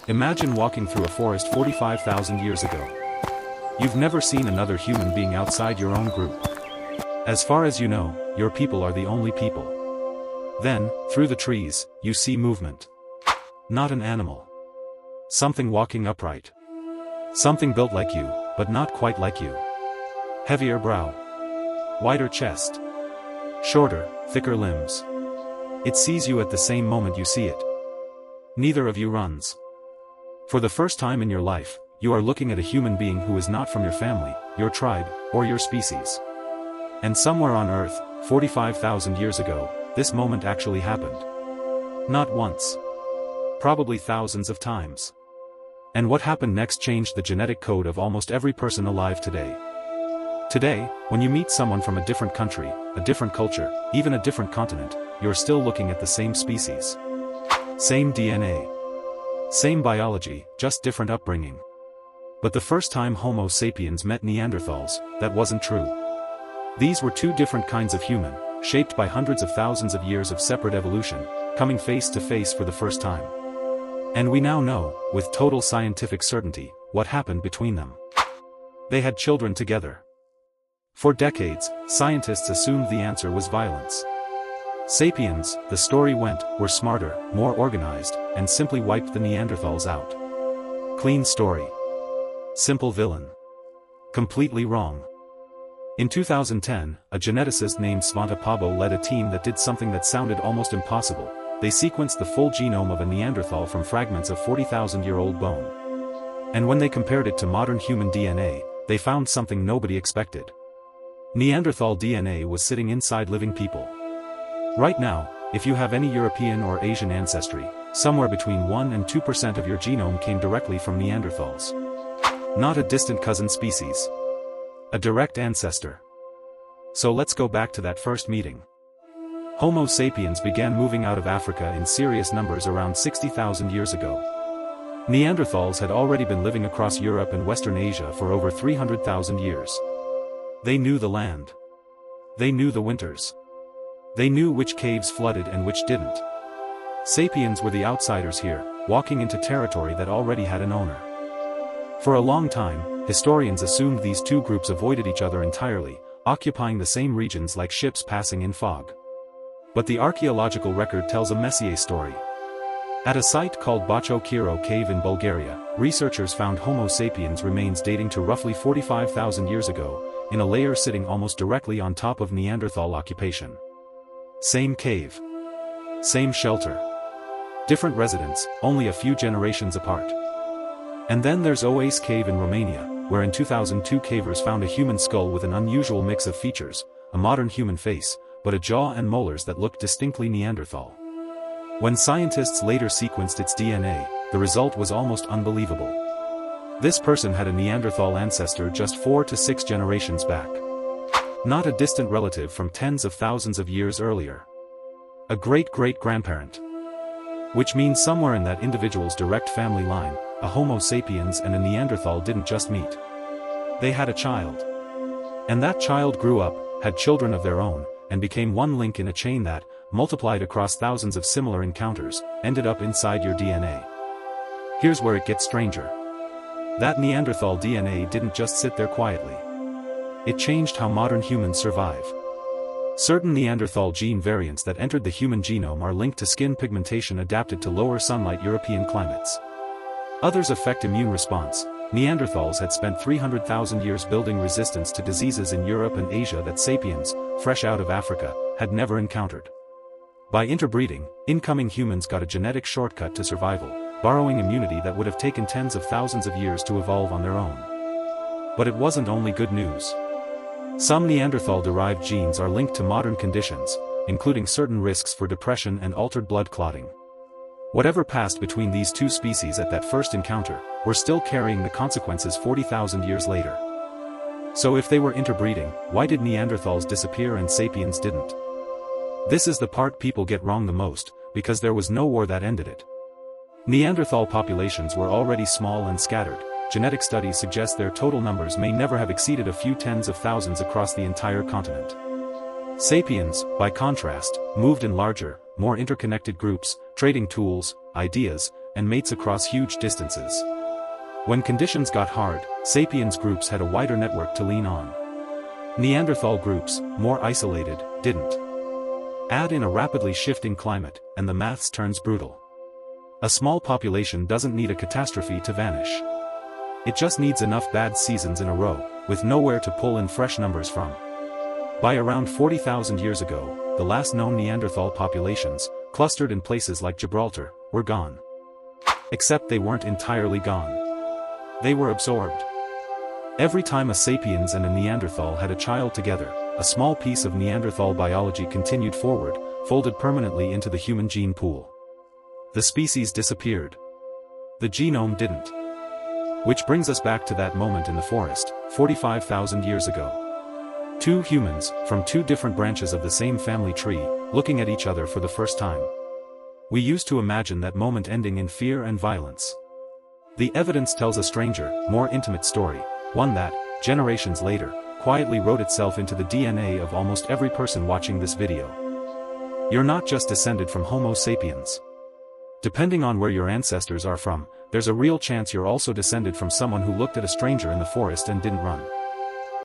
Imagine walking through a forest 45,000 years ago. You've never seen another human being outside your own group. As far as you know, your people are the only people. Then, through the trees, you see movement. Not an animal. Something walking upright. Something built like you, but not quite like you. Heavier brow. Wider chest. Shorter, thicker limbs. It sees you at the same moment you see it. Neither of you runs. For the first time in your life, you are looking at a human being who is not from your family, your tribe, or your species. And somewhere on Earth, 45,000 years ago, this moment actually happened. Not once. Probably thousands of times. And what happened next changed the genetic code of almost every person alive today. Today, when you meet someone from a different country, a different culture, even a different continent, you're still looking at the same species. Same DNA. Same biology, just different upbringing. But the first time Homo sapiens met Neanderthals, that wasn't true. These were two different kinds of human, shaped by hundreds of thousands of years of separate evolution, coming face to face for the first time. And we now know, with total scientific certainty, what happened between them. They had children together. For decades, scientists assumed the answer was violence. Sapiens, the story went, were smarter, more organized, and simply wiped the Neanderthals out. Clean story. Simple villain. Completely wrong. In 2010, a geneticist named Svante Pääbo led a team that did something that sounded almost impossible. They sequenced the full genome of a Neanderthal from fragments of 40,000-year-old bone. And when they compared it to modern human DNA, they found something nobody expected. Neanderthal DNA was sitting inside living people. Right now, if you have any European or Asian ancestry, somewhere between 1 and 2% of your genome came directly from Neanderthals. Not a distant cousin species. A direct ancestor. So let's go back to that first meeting. Homo sapiens began moving out of Africa in serious numbers around 60,000 years ago. Neanderthals had already been living across Europe and Western Asia for over 300,000 years. They knew the land. They knew the winters. They knew which caves flooded and which didn't. Sapiens were the outsiders here, walking into territory that already had an owner. For a long time, historians assumed these two groups avoided each other entirely, occupying the same regions like ships passing in fog. But the archaeological record tells a messier story. At a site called Oase Cave in Bulgaria, researchers found Homo sapiens remains dating to roughly 45,000 years ago, in a layer sitting almost directly on top of Neanderthal occupation. Same cave. Same shelter. Different residents, only a few generations apart. And then there's Oase Cave in Romania, where in 2002 cavers found a human skull with an unusual mix of features, a modern human face, but a jaw and molars that looked distinctly Neanderthal. When scientists later sequenced its DNA, the result was almost unbelievable. This person had a Neanderthal ancestor just 4 to 6 generations back. Not a distant relative from tens of thousands of years earlier. A great-great-grandparent. Which means somewhere in that individual's direct family line, a Homo sapiens and a Neanderthal didn't just meet. They had a child. And that child grew up, had children of their own, and became one link in a chain that, multiplied across thousands of similar encounters, ended up inside your DNA. Here's where it gets stranger. That Neanderthal DNA didn't just sit there quietly. It changed how modern humans survive. Certain Neanderthal gene variants that entered the human genome are linked to skin pigmentation adapted to lower sunlight European climates. Others affect immune response. Neanderthals had spent 300,000 years building resistance to diseases in Europe and Asia that sapiens, fresh out of Africa, had never encountered. By interbreeding, incoming humans got a genetic shortcut to survival, borrowing immunity that would have taken tens of thousands of years to evolve on their own. But it wasn't only good news. Some Neanderthal-derived genes are linked to modern conditions, including certain risks for depression and altered blood clotting. Whatever passed between these two species at that first encounter, were still carrying the consequences 40,000 years later. So if they were interbreeding, why did Neanderthals disappear and sapiens didn't? This is the part people get wrong the most, because there was no war that ended it. Neanderthal populations were already small and scattered. Genetic studies suggest their total numbers may never have exceeded a few tens of thousands across the entire continent. Sapiens, by contrast, moved in larger, more interconnected groups, trading tools, ideas, and mates across huge distances. When conditions got hard, sapiens groups had a wider network to lean on. Neanderthal groups, more isolated, didn't. Add in a rapidly shifting climate, and the maths turns brutal. A small population doesn't need a catastrophe to vanish. It just needs enough bad seasons in a row, with nowhere to pull in fresh numbers from. By around 40,000 years ago, the last known Neanderthal populations, clustered in places like Gibraltar, were gone. Except they weren't entirely gone. They were absorbed. Every time a sapiens and a Neanderthal had a child together, a small piece of Neanderthal biology continued forward, folded permanently into the human gene pool. The species disappeared. The genome didn't. Which brings us back to that moment in the forest, 45,000 years ago. Two humans, from two different branches of the same family tree, looking at each other for the first time. We used to imagine that moment ending in fear and violence. The evidence tells a stranger, more intimate story, one that, generations later, quietly wrote itself into the DNA of almost every person watching this video. You're not just descended from Homo sapiens. Depending on where your ancestors are from, there's a real chance you're also descended from someone who looked at a stranger in the forest and didn't run.